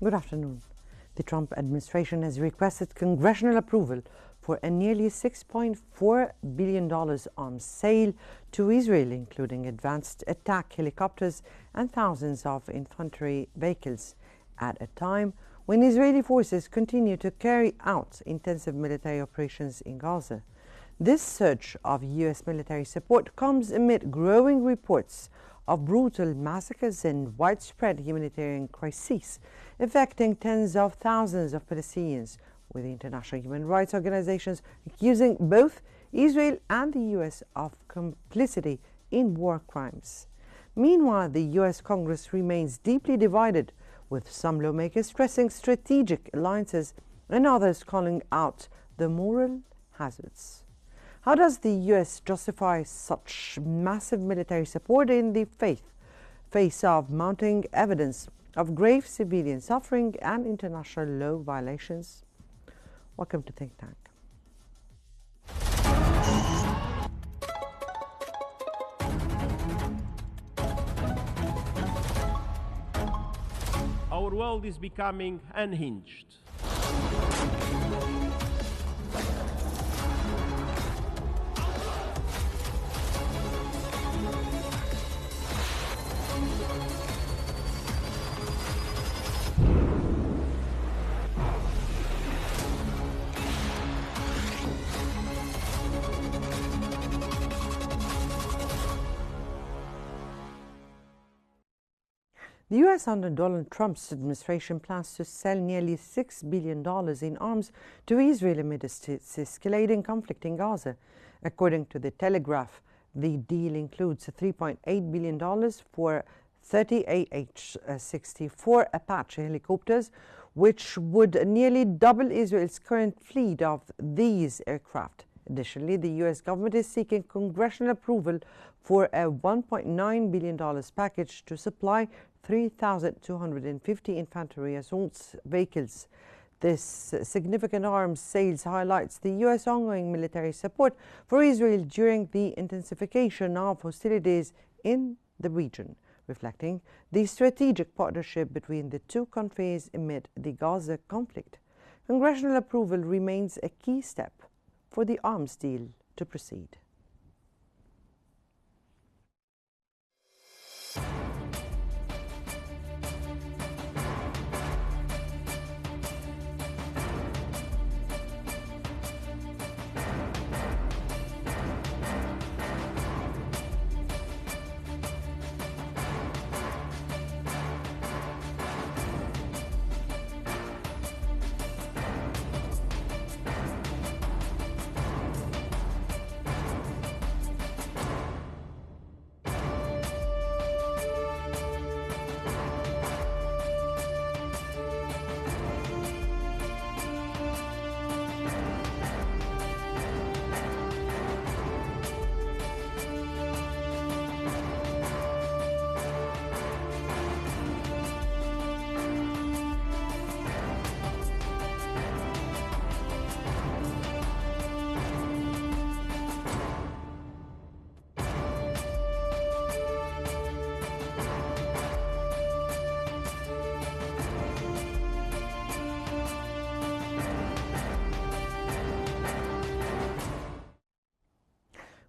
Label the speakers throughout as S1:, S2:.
S1: Good afternoon. The Trump administration has requested congressional approval for a nearly $6.4 billion arms sale to Israel, including advanced attack helicopters and thousands of infantry vehicles, at a time when Israeli forces continue to carry out intensive military operations in Gaza. This surge of U.S. military support comes amid growing reports of brutal massacres and widespread humanitarian crises affecting tens of thousands of Palestinians, with international human rights organizations accusing both Israel and the U.S. of complicity in war crimes. Meanwhile, the U.S. Congress remains deeply divided, with some lawmakers stressing strategic alliances and others calling out the moral hazards. How does the U.S. justify such massive military support in the face of mounting evidence of grave civilian suffering and international law violations? Welcome to Think Tank.
S2: Our world is becoming unhinged.
S1: The U.S. under Donald Trump's administration plans to sell nearly $6 billion in arms to Israel amidst its escalating conflict in Gaza. According to The Telegraph, the deal includes $3.8 billion for 30 AH-64 Apache helicopters, which would nearly double Israel's current fleet of these aircraft. Additionally, the U.S. government is seeking congressional approval for a $1.9 billion package to supply 3,250 infantry assault vehicles. This significant arms sales highlights the U.S. ongoing military support for Israel during the intensification of hostilities in the region, reflecting the strategic partnership between the two countries amid the Gaza conflict. Congressional approval remains a key step for the arms deal to proceed.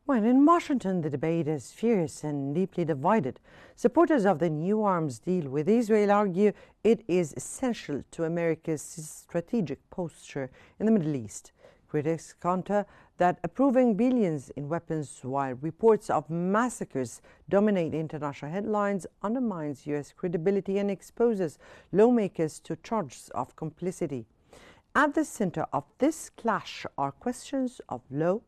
S1: When in Washington, the debate is fierce and deeply divided. Supporters of the new arms deal with Israel argue it is essential to America's strategic posture in the Middle East. Critics counter that approving billions in weapons while reports of massacres dominate international headlines undermines U.S. credibility and exposes lawmakers to charges of complicity. At the center of this clash are questions of law,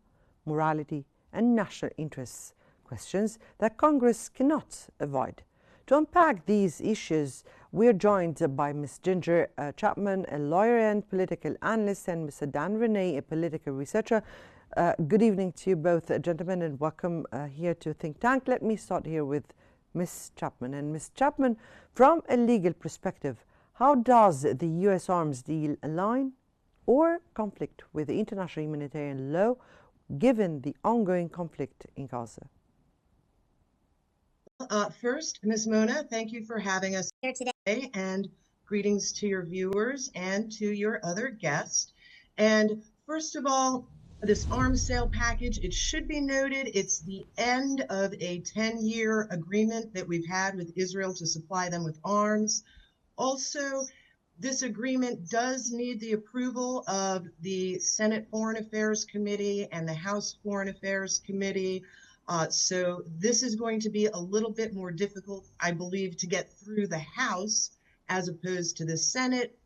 S1: morality, and national interests, questions that Congress cannot avoid. To unpack these issues, we are joined by Ms. Ginger Chapman, a lawyer and political analyst, and Mr. Dan Renee, a political researcher. Good evening to you both, gentlemen, and welcome here to Think Tank. Let me start here with Ms. Chapman. And Ms. Chapman, from a legal perspective, How does the U.S. arms deal align or conflict with the international humanitarian law given the ongoing conflict in Gaza?
S3: First, Ms. Mona, thank you for having us here today, and greetings to your viewers and to your other guests. And first of all, this arms sale package, it should be noted, it's the end of a 10-year agreement that we've had with Israel to supply them with arms. Also, this agreement does need the approval of the Senate Foreign Affairs Committee and the House Foreign Affairs Committee. So this is going to be a little bit more difficult, I believe, to get through the House as opposed to the Senate.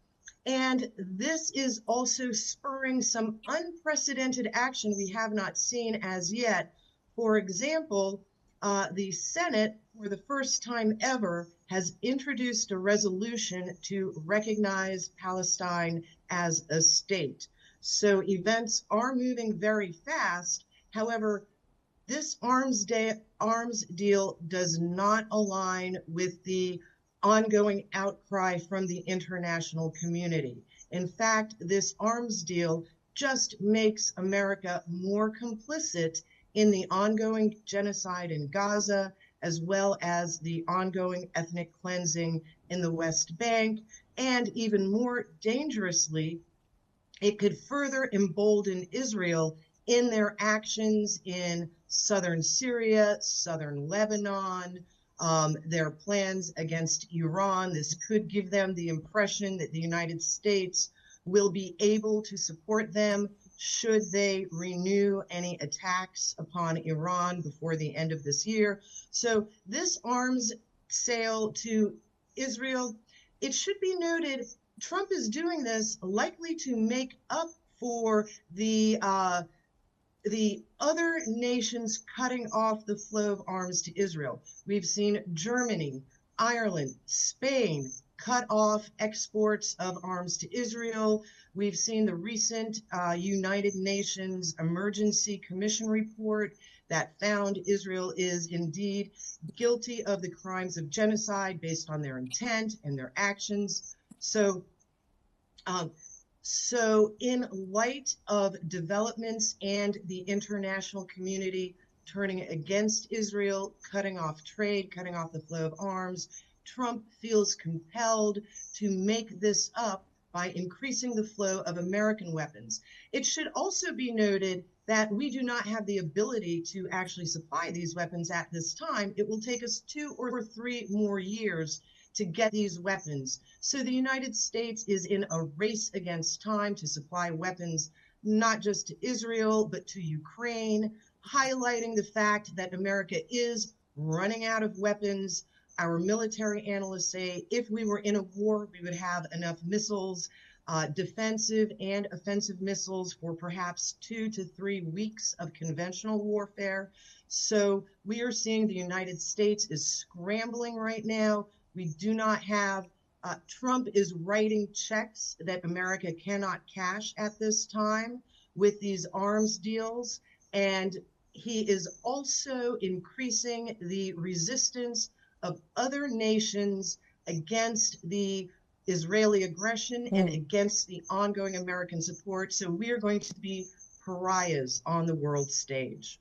S3: And this is also spurring some unprecedented action we have not seen as yet. For example, the Senate, for the first time ever, has introduced a resolution to recognize Palestine as a state. So events are moving very fast. However, this arms deal does not align with the ongoing outcry from the international community. In fact, this arms deal just makes America more complicit in the ongoing genocide in Gaza, as well as the ongoing ethnic cleansing in the West Bank, and even more dangerously, it could further embolden Israel in their actions in southern Syria, southern Lebanon, their plans against Iran. This could give them the impression that the United States will be able to support them should they renew any attacks upon Iran before the end of this year. So this arms sale to Israel, it should be noted, Trump is doing this likely to make up for the other nations cutting off the flow of arms to Israel. We've seen Germany, Ireland, Spain cut off exports of arms to Israel. We've seen the recent United Nations Emergency Commission report that found Israel is indeed guilty of the crimes of genocide based on their intent and their actions. So in light of developments and the international community turning against Israel, cutting off trade, cutting off the flow of arms, Trump feels compelled to make this up by increasing the flow of American weapons. It should also be noted that we do not have the ability to actually supply these weapons at this time. It will take us 2 or 3 more years to get these weapons. So the United States is in a race against time to supply weapons, not just to Israel, but to Ukraine, highlighting the fact that America is running out of weapons. Our military analysts say if we were in a war, we would have enough missiles, defensive and offensive missiles for perhaps 2 to 3 weeks of conventional warfare. So we are seeing the United States is scrambling right now. We do not have, Trump is writing checks that America cannot cash at this time with these arms deals. And he is also increasing the resistance of other nations against the Israeli aggression and against the ongoing American support. So we are going to be pariahs on the world stage.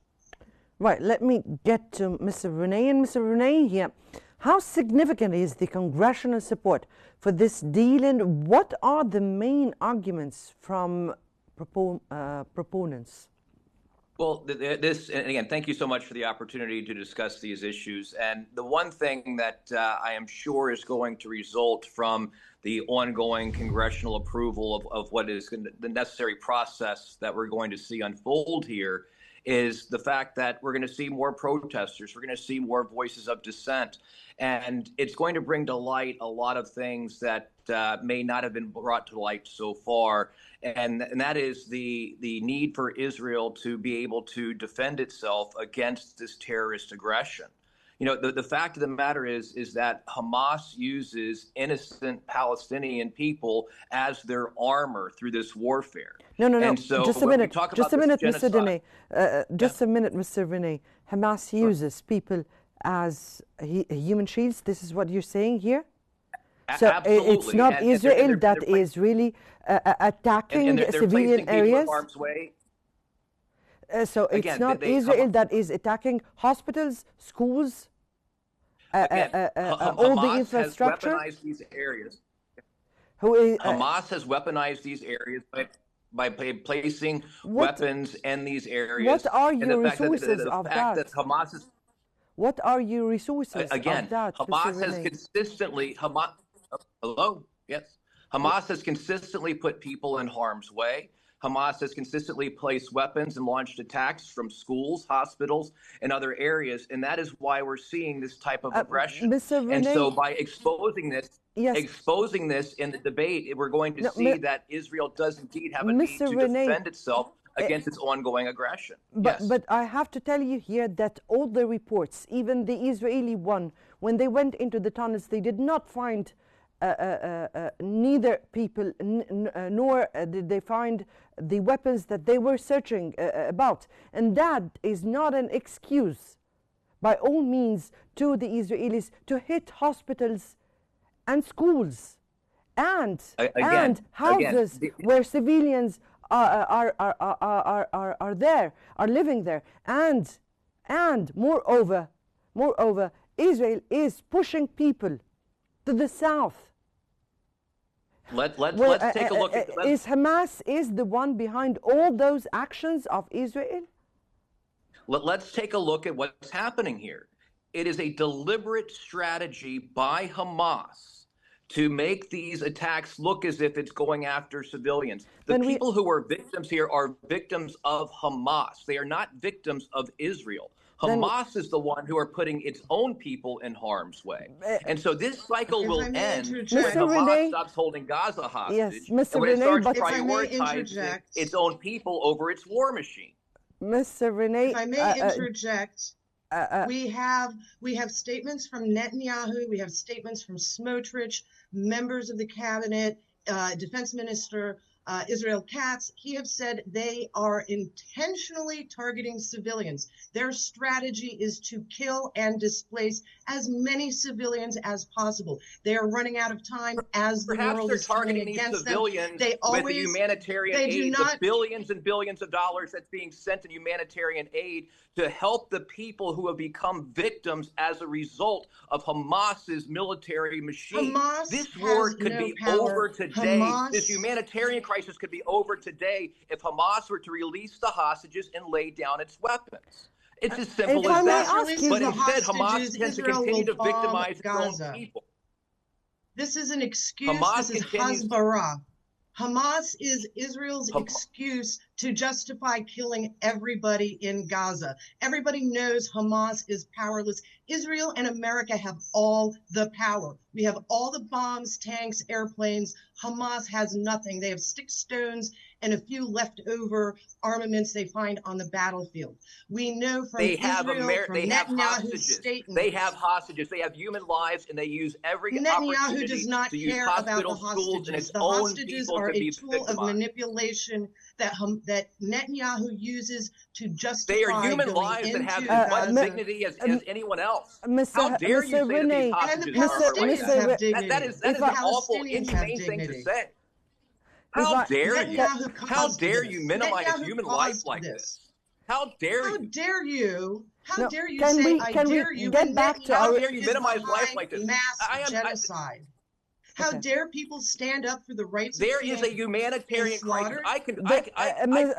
S1: Right, let me get to Mr. Renee. And Mr. Renee here, how significant is the congressional support for this deal, and what are the main arguments from proponents?
S4: Well, and again, thank you so much for the opportunity to discuss these issues. And the one thing that I am sure is going to result from the ongoing congressional approval of what is the necessary process that we're going to see unfold here is the fact that we're going to see more protesters. We're going to see more voices of dissent. And it's going to bring to light a lot of things that may not have been brought to light so far. And that is the need for Israel to be able to defend itself against this terrorist aggression. You know, the fact of the matter is that Hamas uses innocent Palestinian people as their armor through this warfare.
S1: No.
S4: And so
S1: just a minute,
S4: Mr.
S1: Renee. A minute, Mr. Renee. Hamas uses people as human shields. This is what you're saying here? So
S4: Absolutely.
S1: it's not
S4: And
S1: Israel
S4: they're
S1: that is really attacking
S4: they're
S1: civilian
S4: placing people in
S1: areas.
S4: harm's way.
S1: So it's
S4: Again,
S1: not Israel that is attacking hospitals, schools, all the
S4: Hamas has
S1: infrastructure.
S4: weaponized these areas.
S1: Who is,
S4: Hamas has weaponized these areas by placing weapons in these areas.
S1: What are
S4: and
S1: your
S4: the fact
S1: resources
S4: that,
S1: of
S4: the fact
S1: that?
S4: that Hamas is
S1: What are your resources
S4: again,
S1: of that,
S4: Hamas
S1: Mr.
S4: has
S1: Renee?
S4: consistently hello, yes, Hamas has consistently put people in harm's way. Hamas has consistently placed weapons and launched attacks from schools, hospitals, and other areas, and that is why we're seeing this type of aggression.
S1: Mr.
S4: And
S1: Renee,
S4: so, by exposing this in the debate, we're going to see that Israel does indeed have a need to defend itself against its ongoing aggression.
S1: But I have to tell you here that all the reports, even the Israeli one, when they went into the tunnels, they did not find neither people nor did they find the weapons that they were searching about. And that is not an excuse, by all means, to the Israelis to hit hospitals and schools and houses where civilians are living there. And moreover, Israel is pushing people to the south.
S4: Let's take a look at
S1: is Hamas is the one behind all those actions of Israel?
S4: Let's take a look at what's happening here. It is a deliberate strategy by Hamas to make these attacks look as if it's going after civilians. The people who are victims here are victims of Hamas. They are not victims of Israel. Hamas is the one who are putting its own people in harm's way. And so this cycle will end when Hamas stops holding Gaza hostage and when it starts prioritizing its own people over its war machine.
S1: Mr. Renee,
S3: if I may interject, we have statements from Netanyahu, we have statements from Smotrich, members of the cabinet, Defense Minister Israel Katz. He have said they are intentionally targeting civilians. Their strategy is to kill and displace as many civilians as possible. They are running out of time as the world is turning against them. They always
S4: with the humanitarian aid, the billions and billions of dollars that's being sent in humanitarian aid to help the people who have become victims as a result of Hamas's military machine. This war could be over today. This humanitarian crisis could be over today if Hamas were to release the hostages and lay down its weapons. It's as simple as that. But instead, Hamas tends to continue to victimize its own people.
S3: This is an excuse. This is Hasbara. Hamas is Israel's excuse to justify killing everybody in Gaza. Everybody knows Hamas is powerless. Israel and America have all the power. We have all the bombs, tanks, airplanes. Hamas has nothing. They have sticks, stones, and a few leftover armaments they find on the battlefield. We know from Netanyahu's statements.
S4: They have hostages. They have human lives, and they use every
S3: Netanyahu does not care about the hostages. The hostages are a tool of manipulation that Netanyahu uses to justify.
S4: They are human lives that have as much dignity as anyone else. How dare you say that these hostages are right? That is an awful, inhumane thing to say. How dare you? How dare you minimize human life like this? How dare you?
S3: How dare you? How dare you
S1: say
S3: I dare you?
S1: Get back to
S4: how dare you minimize life like this?
S3: Mass genocide. How dare people stand up for the rights of
S4: There is a humanitarian crisis. I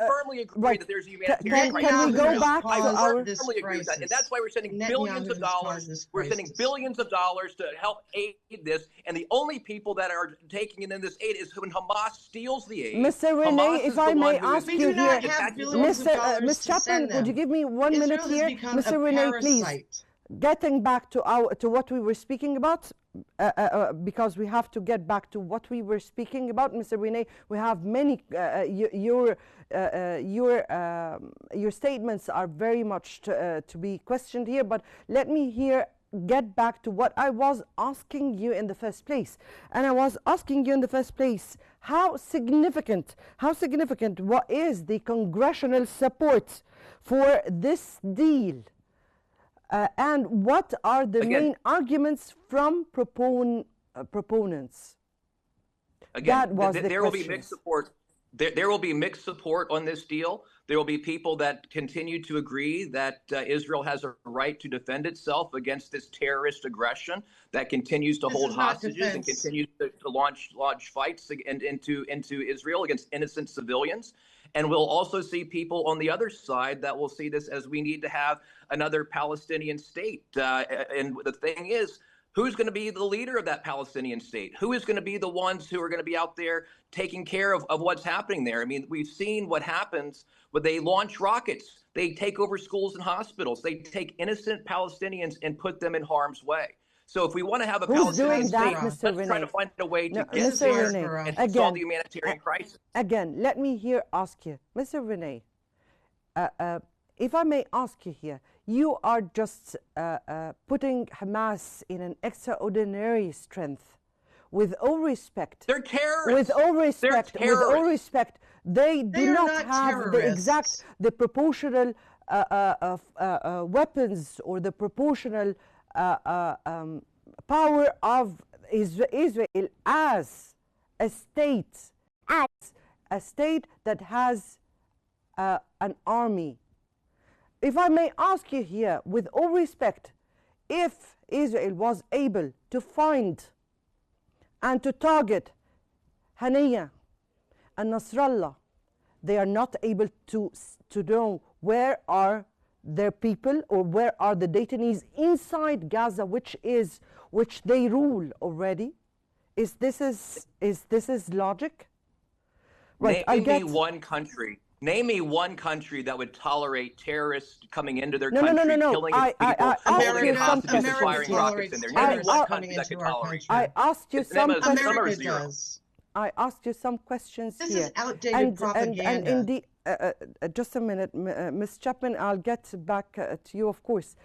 S4: firmly agree that there's a humanitarian crisis.
S1: Can we go back to our...
S4: I firmly agree with that. And that's why we're sending billions of dollars. We're sending billions of dollars to help aid this. And the only people that are taking in this aid is when Hamas steals the aid.
S1: Mr. Renee, if I may ask you here, Ms. Chaplin, could you give me 1 minute here? Mr. Renee, please. Getting back to what we were speaking about, because we have to get back to what we were speaking about, Mr. Renee. We have many. Your statements are very much to be questioned here. But let me get back to what I was asking you in the first place. And I was asking you in the first place, how significant? What is the congressional support for this deal? And what are the main arguments from proponents proponents.
S4: Again,
S1: That was the
S4: there will be
S1: question.
S4: mixed support. There will be mixed support on this deal. There will be people that continue to agree that Israel has a right to defend itself against this terrorist aggression that continues to
S3: This
S4: hold
S3: is not
S4: hostages and
S3: defense.
S4: continues to launch fights into Israel against innocent civilians. And we'll also see people on the other side that will see this as we need to have another Palestinian state. And the thing is, who's going to be the leader of that Palestinian state? Who is going to be the ones who are going to be out there taking care of what's happening there? I mean, we've seen what happens when they launch rockets. They take over schools and hospitals. They take innocent Palestinians and put them in harm's way. So if we want to have a
S1: Who's
S4: Palestinian
S1: doing that,
S4: state,
S1: Mr.
S4: let's
S1: Renee?
S4: try to find a way to
S1: No,
S4: get
S3: This
S1: Mr.
S3: is
S4: there
S1: Renee,
S3: Farah.
S4: and solve the humanitarian crisis.
S1: Again, let me here ask you, Mr. Renee, if I may ask you here, you are just putting Hamas in an extraordinary strength. With all respect,
S4: They're terrorists.
S1: With all respect,
S4: They're terrorists.
S1: with all respect, they do
S3: are
S1: not
S3: not
S1: have the exact, the proportional weapons or the proportional power of Israel as a state, that has an army. If I may ask you here, with all respect, if Israel was able to find and to target Haniya and Nasrallah, they are not able to know where are their people or where are the detainees inside Gaza, which they rule already. Is this logic? Right.
S4: Name me one country that would tolerate terrorists coming into their
S1: No,
S4: country,
S1: no.
S4: killing its people, holding it hostage, and
S3: America
S4: firing rockets in there. Name me one country that could tolerate
S1: I asked you some questions.
S3: America does.
S1: I asked you some questions
S3: This
S1: here.
S3: is outdated propaganda.
S1: And in the, just a minute, Ms. Chapman, I'll get back to you, of course.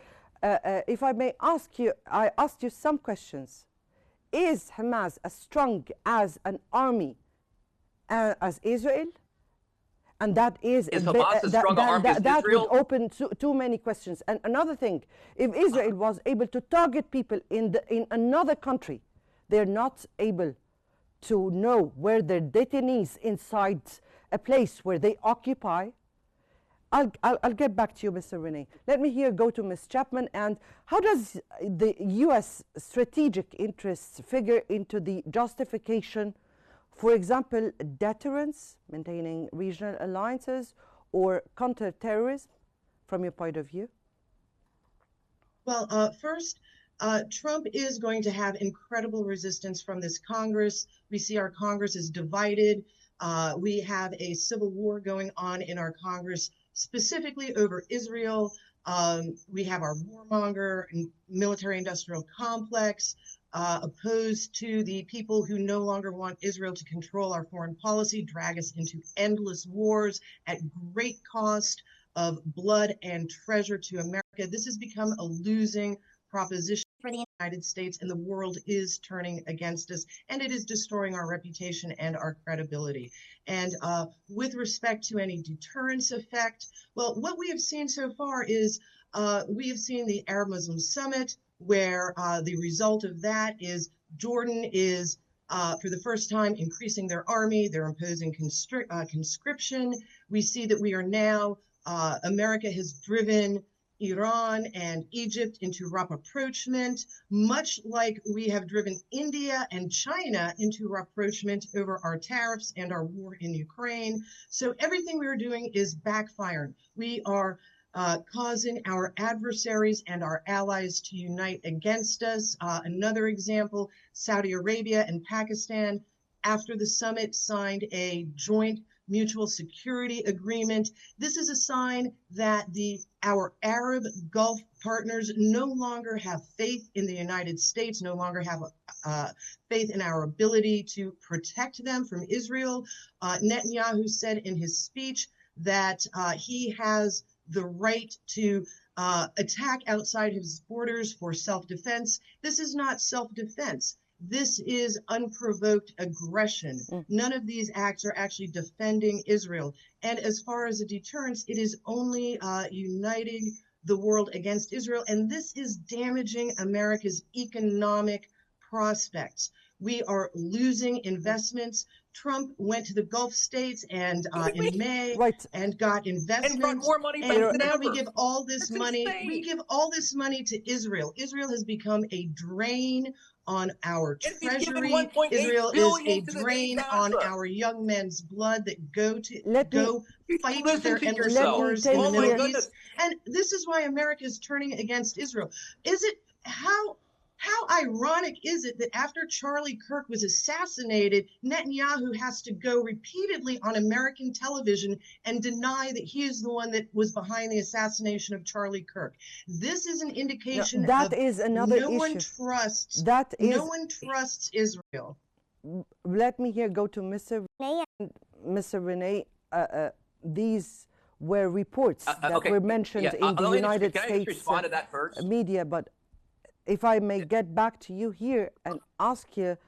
S1: If I may ask you, I asked you some questions. Is Hamas as strong as an army as Israel? And that is
S4: Hamas as strong an army as
S1: that
S4: Israel?
S1: would open too many questions. And another thing, if Israel was able to target people in another country, they're not able to know where their detainees inside a place where they occupy. I'll get back to you, Mr. Renee. Let me here go to Ms. Chapman. And how does the U.S. strategic interests figure into the justification, for example, deterrence, maintaining regional alliances, or counterterrorism, from your point of view?
S3: Well, first, Trump is going to have incredible resistance from this Congress. We see our Congress is divided. We have a civil war going on in our Congress, specifically over Israel. We have our warmonger and military-industrial complex opposed to the people who no longer want Israel to control our foreign policy, drag us into endless wars at great cost of blood and treasure to America. This has become a losing proposition for the United States, and the world is turning against us, and it is destroying our reputation and our credibility. And with respect to any deterrence effect, well, what we have seen so far is we have seen the Arab Muslim Summit, where the result of that is Jordan is for the first time increasing their army. They're imposing conscription. We see that we are now, America has driven Iran and Egypt into rapprochement, much like we have driven India and China into rapprochement over our tariffs and our war in Ukraine. So everything we are doing is backfiring. We are causing our adversaries and our allies to unite against us. Another example, Saudi Arabia and Pakistan, after the summit, signed a joint mutual security agreement. This is a sign that our Arab Gulf partners no longer have faith in the United States, no longer have faith in our ability to protect them from Israel. Netanyahu said in his speech that he has the right to attack outside his borders for self-defense. This is not self-defense. This is unprovoked aggression. None of these acts are actually defending Israel. And as far as a deterrence, it is only uniting the world against Israel. And this is damaging America's economic prospects. We are losing investments. Trump went to the Gulf states and in May and got investment.
S4: And brought more money back
S3: and
S4: than
S3: now
S4: ever.
S3: we give all this
S4: That's
S3: money.
S4: insane.
S3: We give all this money to Israel. Israel has become a drain on our treasury. Israel is a drain on our young men's blood that go fight their endless wars in the Middle East. And this is why America is turning against Israel. How ironic is it that after Charlie Kirk was assassinated, Netanyahu has to go repeatedly on American television and deny that he is the one that was behind the assassination of Charlie Kirk? This is an indication
S1: that is another
S3: no
S1: issue.
S3: No one trusts Israel.
S1: Let me here go to Mr. Renee. Mr. Renee, these were reports that were mentioned in the United States media, but if I may get back to you here and ask you,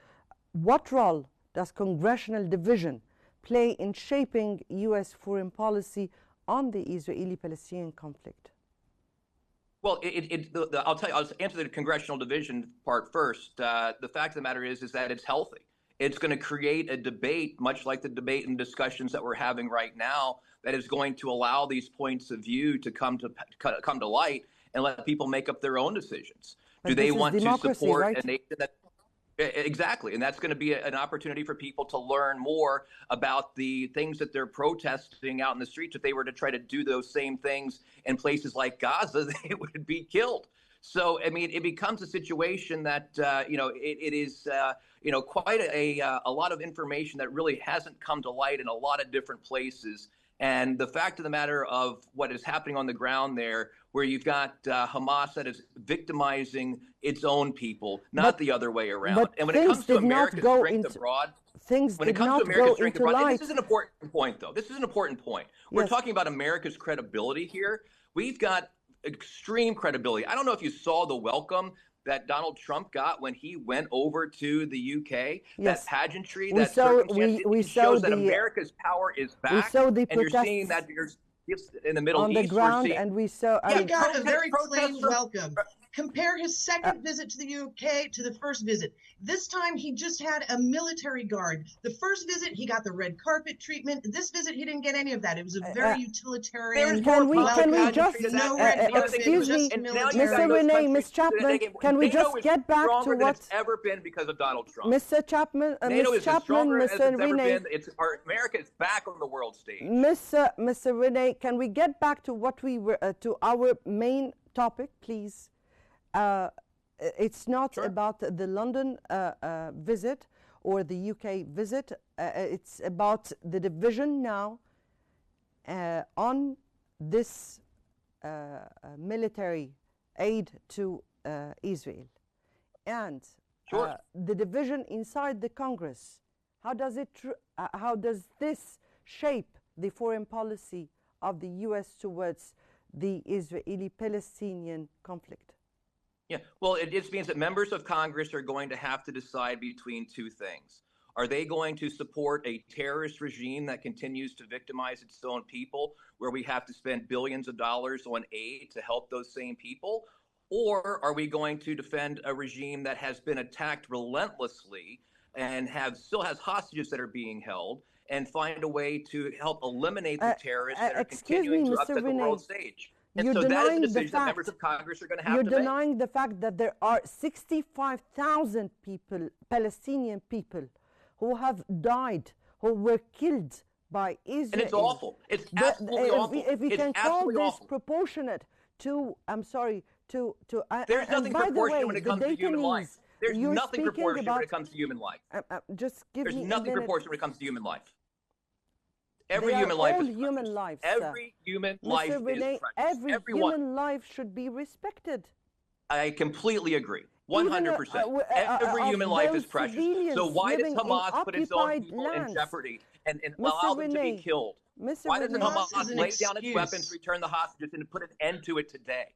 S1: what role does congressional division play in shaping U.S. foreign policy on the Israeli-Palestinian conflict?
S4: Well, I'll tell you, I'll answer the congressional division part first. The fact of the matter is that it's healthy. It's going to create a debate, much like the debate and discussions that we're having right now, that is going to allow these points of view to come to light and let people make up their own decisions. Do they want to support a nation that exactly, and that's going to be an opportunity for people to learn more about the things that they're protesting out in the streets. If they were to try to do those same things in places like Gaza, they would be killed. So, I mean, it becomes a situation that it is quite a lot of information that really hasn't come to light in a lot of different places. And the fact of the matter of what is happening on the ground there, where you've got Hamas that is victimizing its own people, not the other way around. And when it comes to America's strength abroad, this is an important point, though. This is an important point. We're talking about America's credibility here. We've got extreme credibility. I don't know if you saw the welcome that Donald Trump got when he went over to the UK, that pageantry, that shows that America's power is back. And you're seeing that in the Middle East.
S1: On the ground, and we saw...
S3: He got a very plain welcome. Compare his second visit to the UK to the first visit. This time, he just had a military guard. The first visit, he got the red carpet treatment. This visit, he didn't get any of that. It was a very utilitarian.
S1: Can we just, excuse me, Mr. Renee, Ms. Chapman, can we just get back to what
S4: it's ever been because of Donald Trump?
S1: Mr. Chapman,
S4: Ms. Chapman, Mr. Renee, America is back on the world stage.
S1: Mr. Renee, can we get back to what we were to our main topic, please? It's not about the London visit or the UK visit. It's about the division now on this military aid to Israel. And the division inside the Congress. How does this shape the foreign policy of the U.S. towards the Israeli-Palestinian conflict?
S4: Yeah, well, it just means that members of Congress are going to have to decide between two things. Are they going to support a terrorist regime that continues to victimize its own people, where we have to spend billions of dollars on aid to help those same people? Or are we going to defend a regime that has been attacked relentlessly and still has hostages that are being held, and find a way to help eliminate the terrorists that are continuing to upset the world stage? And so that is a decision that members of Congress are going to have to make.
S1: You're denying the fact that there are 65,000 people, Palestinian people, who have died, who were killed by Israel.
S4: And it's awful. It's absolutely awful.
S1: If we can call this proportionate to, I'm sorry, to...
S4: There's nothing proportionate when it comes to human life. There's nothing proportionate when it comes to human life. There's nothing proportionate when it comes to human life. Every human life is precious. Every human life is precious.
S1: Every human life should be respected.
S4: I completely agree. 100%. Every human life is precious. So why does Hamas put its own people in jeopardy and allow them to be killed? Why doesn't Hamas lay down its weapons, return the hostages, and put an end to it today?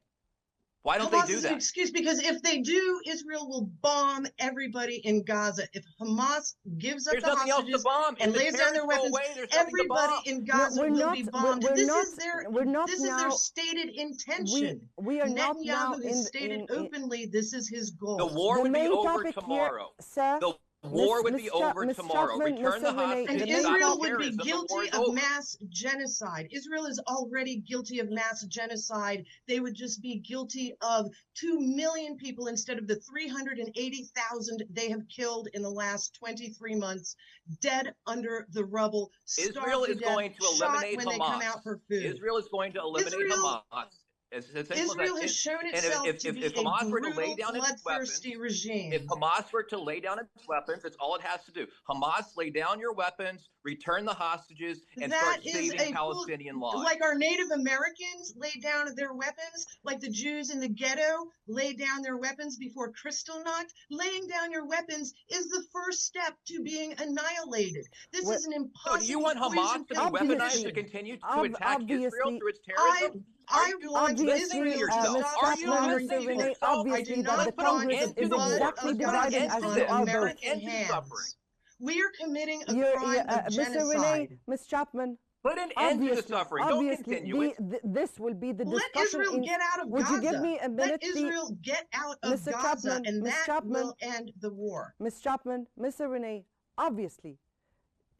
S4: Why don't they do that? Hamas is an
S3: excuse, because if they do, Israel will bomb everybody in Gaza. If Hamas gives up the hostages and lays down their weapons, everybody in Gaza will be bombed. This is their stated intention.
S1: We are not now
S3: Netanyahu has stated openly this is his goal.
S4: The war would be over tomorrow.
S1: Sir,
S4: war would be over tomorrow. Return the hostages,
S3: and
S4: stop
S3: Israel
S4: the
S3: would be
S4: terrorism, the war
S3: guilty
S4: is
S3: of
S4: over.
S3: mass genocide. Israel is already guilty of mass genocide. They would just be guilty of 2 million people instead of the 380,000 they have killed in the last 23 months, dead under the rubble,
S4: Israel
S3: starved to
S4: is
S3: death,
S4: going to
S3: shot
S4: eliminate
S3: when
S4: Hamas.
S3: they come out for food.
S4: Israel is going to eliminate
S3: Israel
S4: Hamas. As simple as
S3: Israel
S4: that.
S3: has shown
S4: And
S3: itself to be
S4: if
S3: a
S4: Hamas were to lay
S3: brutal,
S4: down its weapons,
S3: bloodthirsty regime.
S4: if Hamas were to lay down its weapons, that's all it has to do. Hamas, lay down your weapons, return the hostages, and
S3: That
S4: start
S3: is
S4: saving Palestinian lives.
S3: like our Native Americans laid down their weapons, like the Jews in the ghetto laid down their weapons before Kristallnacht. Laying down your weapons is the first step to being annihilated. This is an impossible.
S4: So do you want Hamas to be weaponized to continue to attack Israel through its terrorism?
S3: I want Israel to stop slaughtering people. I do not want the blood of Gaza on American hands. We are committing a crime of genocide.
S1: Ms. Chapman,
S4: put an end to the suffering. Don't continue it.
S1: This will be the
S3: Let
S1: discussion.
S3: Israel get out of
S1: Would
S3: Gaza.
S1: you give me a minute?
S3: Let Israel get out of
S1: Mr.
S3: Gaza,
S1: Chapman,
S3: and
S1: Ms.
S3: that
S1: Chapman,
S3: will end the war.
S1: Ms. Chapman, Mr. Renee, obviously,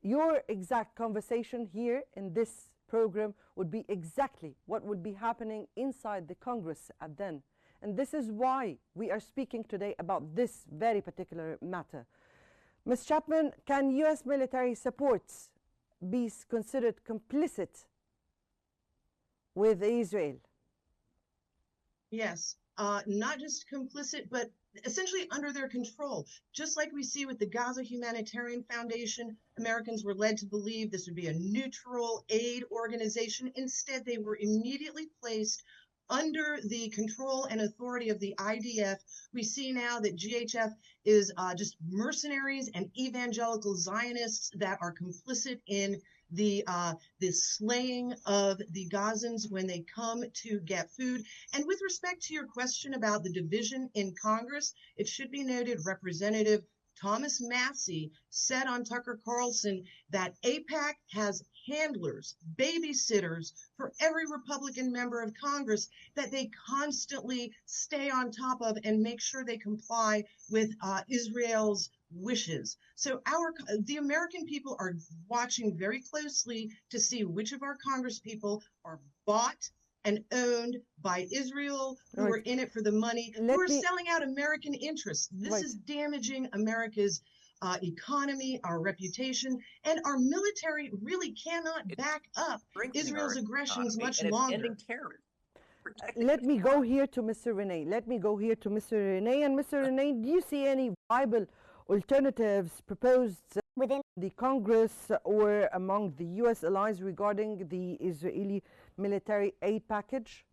S1: your exact conversation here in this program would be exactly what would be happening inside the Congress at then. And this is why we are speaking today about this very particular matter. Ms. Chapman, can U.S. military support be considered complicit with Israel?
S3: Yes, not just complicit, but essentially under their control. Just like we see with the Gaza Humanitarian Foundation, Americans were led to believe this would be a neutral aid organization. Instead, they were immediately placed under the control and authority of the IDF. We see now that GHF is just mercenaries and evangelical Zionists that are complicit in the slaying of the Gazans when they come to get food. And with respect to your question about the division in Congress, it should be noted Representative Thomas Massey said on Tucker Carlson that AIPAC has handlers, babysitters for every Republican member of Congress that they constantly stay on top of and make sure they comply with Israel's wishes. So the American people are watching very closely to see which of our congresspeople are bought and owned by Israel, who are in it for the money, who are selling out American interests. This is damaging America's economy, our reputation, and our military really cannot back up Israel's aggressions much longer.
S4: Ending terror.
S1: Let me go here to Mr. Renee. Let me go here to Mr. Renee. And Mr. Renee, do you see any viable alternatives proposed within the Congress or among the U.S. allies regarding the Israeli military aid package?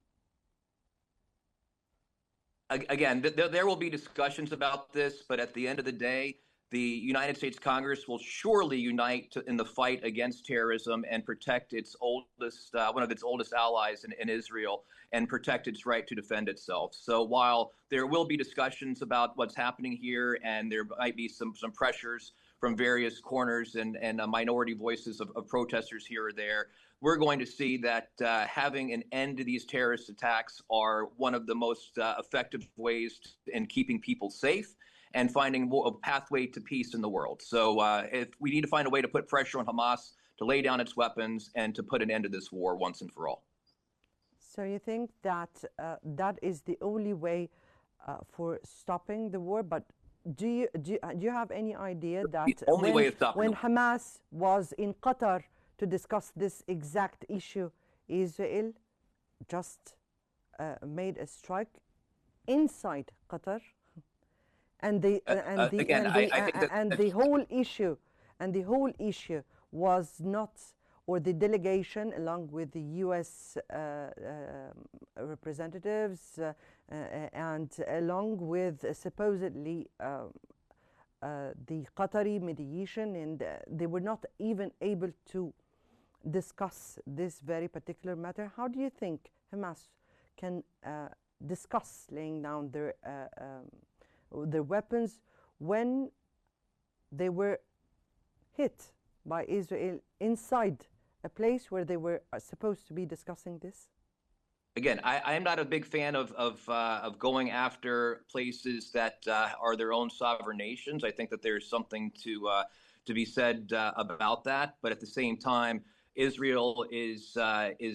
S4: Again, there will be discussions about this, but at the end of the day, the United States Congress will surely unite in the fight against terrorism and protect its oldest, one of its oldest allies in Israel, and protect its right to defend itself. So while there will be discussions about what's happening here, and there might be some pressures from various corners and minority voices of protesters here or there, we're going to see that having an end to these terrorist attacks are one of the most effective ways in keeping people safe and finding a pathway to peace in the world. So if we need to find a way to put pressure on Hamas to lay down its weapons and to put an end to this war once and for all.
S1: So you think that that is the only way for stopping the war? But do you have any idea that when Hamas was in Qatar to discuss this exact issue, Israel just made a strike inside Qatar? And the whole issue was not, or the delegation along with the U.S. representatives and along with supposedly the Qatari mediation, and they were not even able to discuss this very particular matter. How do you think Hamas can discuss laying down their weapons when they were hit by Israel inside a place where they were supposed to be discussing this?
S4: again, I am not a big fan of going after places that are their own sovereign nations. I think that there's something to be said about that. But at the same time, Israel is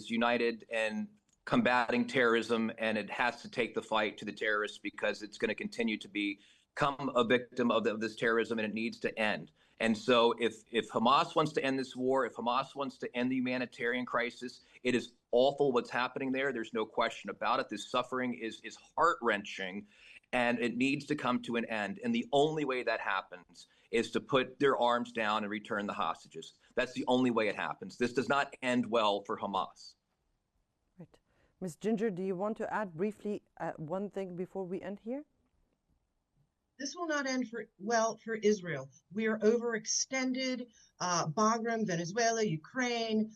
S4: united in combating terrorism, and it has to take the fight to the terrorists because it's going to continue to become a victim of this terrorism, and it needs to end. And so if Hamas wants to end this war, if Hamas wants to end the humanitarian crisis, it is awful what's happening there. There's no question about it. This suffering is heart-wrenching, and it needs to come to an end. And the only way that happens is to put their arms down and return the hostages. That's the only way it happens. This does not end well for Hamas.
S1: Right. Ms. Ginger, do you want to add briefly one thing before we end here?
S3: This will not end well for Israel. We are overextended. Bagram, Venezuela, Ukraine,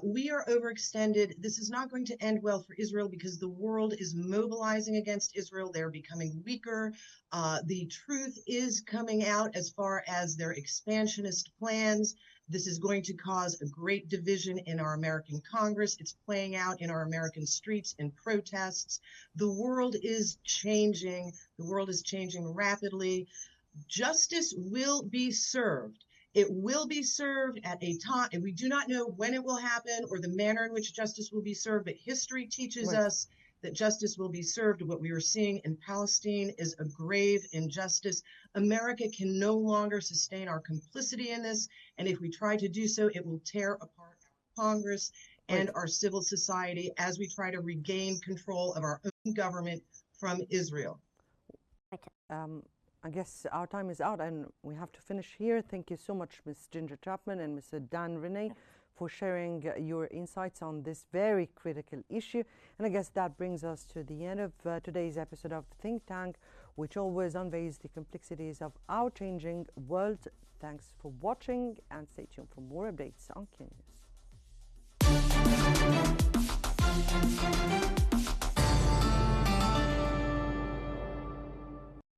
S3: we are overextended. This is not going to end well for Israel because the world is mobilizing against Israel. They're becoming weaker. The truth is coming out as far as their expansionist plans. This is going to cause a great division in our American Congress. It's playing out in our American streets in protests. The world is changing. The world is changing rapidly. Justice will be served. It will be served at a time, and we do not know when it will happen or the manner in which justice will be served, but history teaches us that justice will be served. What we are seeing in Palestine is a grave injustice. America can no longer sustain our complicity in this, and if we try to do so, it will tear apart our Congress and our civil society as we try to regain control of our own government from Israel.
S1: I guess our time is out and we have to finish here. Thank you so much, Ms. Ginger Chapman and Mr. Dan Rennie, for sharing your insights on this very critical issue. And I guess that brings us to the end of today's episode of Think Tank, which always unveils the complexities of our changing world. Thanks for watching and stay tuned for more updates on Qnews.